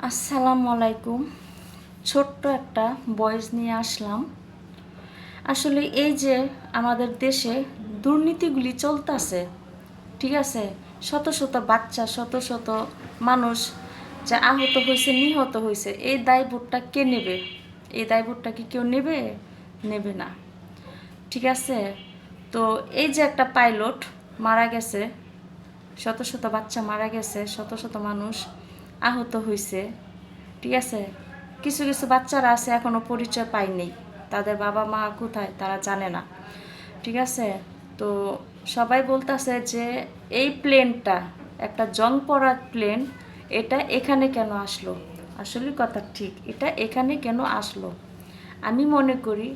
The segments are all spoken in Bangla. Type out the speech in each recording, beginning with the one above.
আসসালামু আলাইকুম। ছোট্ট একটা ভয়েস নিয়ে আসলাম। আসলে এই যে আমাদের দেশে দুর্নীতিগুলি চলতেছে, ঠিক আছে, শত শত বাচ্চা, শত শত মানুষ যা আহত হয়েছে, নিহত হয়েছে, এই দায়ভারটা কে নেবে? এই দায়ভারটা কি কেউ নেবে? নেবে না, ঠিক আছে। তো এই যে একটা পাইলট মারা গেছে, শত শত বাচ্চা মারা গেছে, শত শত মানুষ আহত হয়েছে, ঠিক আছে। কিছু কিছু বাচ্চারা আছে এখনও পরিচয় পায়নি, তাদের বাবা মা কোথায় তারা জানে না, ঠিক আছে। তো সবাই বলতেছে যে এই প্লেনটা একটা জং পড়া প্লেন, এটা এখানে কেন আসলো? আসলে কথা ঠিক, এটা এখানে কেন আসলো? আমি মনে করি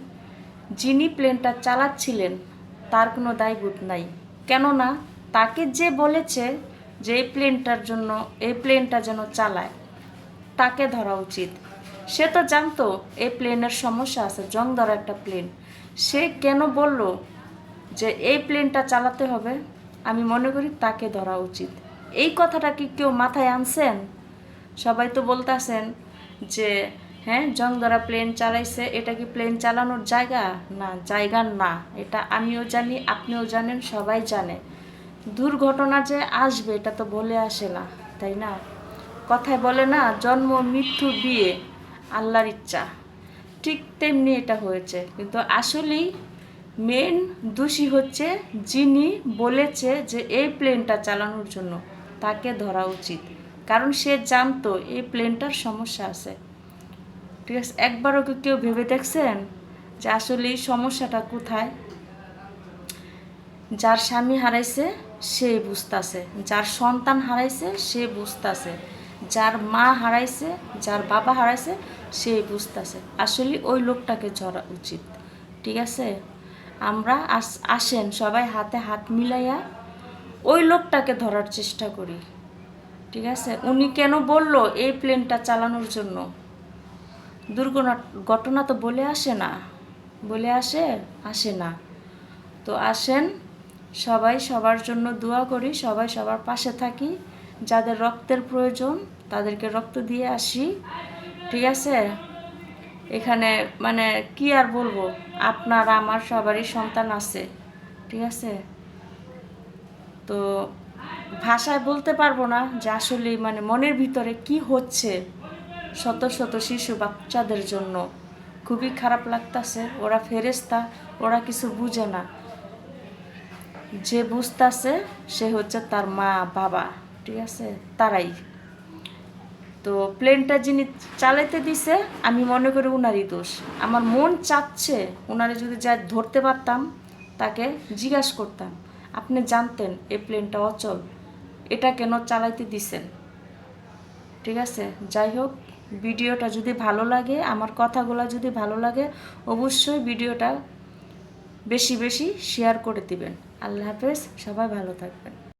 যিনি প্লেনটা চালাচ্ছিলেন তার কোনো দায়ভার নাই। কেননা তাকে যে বলেছে যে এই প্লেনটার জন্য, এই প্লেনটা যেন চালায়, তাকে ধরা উচিত। সে তো জানতো এই প্লেনের সমস্যা আছে, জং ধরা একটা প্লেন। সে কেন বলল যে এই প্লেনটা চালাতে হবে? আমি মনে করি তাকে ধরা উচিত। এই কথাটা কি কেউ মাথায় আনছেন? সবাই তো বলতেছেন যে হ্যাঁ, জং ধরা প্লেন চালাইছে, এটা কি প্লেন চালানোর জায়গা? না, জায়গা না। এটা আমিও জানি, আপনিও জানেন, সবাই জানে। দুর্ঘটনা যে আসবে এটা তো বলে আসে না, তাই না? কথায় বলে না, জন্ম মৃত্যু বিয়ে আল্লাহর ইচ্ছা। ঠিক তেমনি এটা হয়েছে। কিন্তু আসলেই মেন দোষী হচ্ছে যিনি বলেছে যে এই প্লেনটা চালানোর জন্য, তাকে ধরা উচিত। কারণ সে জানতো এই প্লেনটার সমস্যা আছে, ঠিক আছে। একবারও কি কেউ ভেবে দেখছেন যে আসলে এই সমস্যাটা কোথায়? যার স্বামী হারাইছে সে বুঝতাছে, যার সন্তান হারাইছে সে বুঝতাছে, যার মা হারাইছে, যার বাবা হারাইছে সে বুঝতাছে। আসলে ওই লোকটাকে ধরা উচিত, ঠিক আছে। আমরা আসেন সবাই হাতে হাত মিলাইয়া ওই লোকটাকে ধরার চেষ্টা করি, ঠিক আছে। উনি কেন বলল এই প্লেনটা চালানোর জন্য? ঘটনা তো বলে আসে না, বলে আসে না। তো আসেন সবাই সবার জন্য দোয়া করি, সবাই সবার পাশে থাকি, যাদের রক্তের প্রয়োজন তাদেরকে রক্ত দিয়ে আসি, ঠিক আছে। এখানে মানে কি আর বলবো, আপনার আমার সবারই সন্তান আছে, ঠিক আছে। তো ভাষায় বলতে পারবো না যে আসলে মানে মনের ভিতরে কি হচ্ছে শত শত শিশু বাচ্চাদের জন্য। খুবই খারাপ লাগতাছে। ওরা ফেরেশতা, ওরা কিছু বুঝে না। যে বুঝতেছে সে হচ্ছে তার মা বাবা, ঠিক আছে, তারাই। তো প্লেনটা যিনি চালাইতে দিছে আমি মনে করি উনারই দোষ। আমার মন চাচ্ছে উনারে যদি যা ধরতে পারতাম, তাকে জিজ্ঞাসা করতাম, আপনি জানতেন এই প্লেনটা অচল, এটা কেন চালাইতে দিছেন? ঠিক আছে। যাই হোক, ভিডিওটা যদি ভালো লাগে, আমার কথাগুলো যদি ভালো লাগে, অবশ্যই ভিডিওটা বেশি বেশি শেয়ার করে দিবেন। আল্লাহ হাফেজ, সবাই ভালো থাকবেন।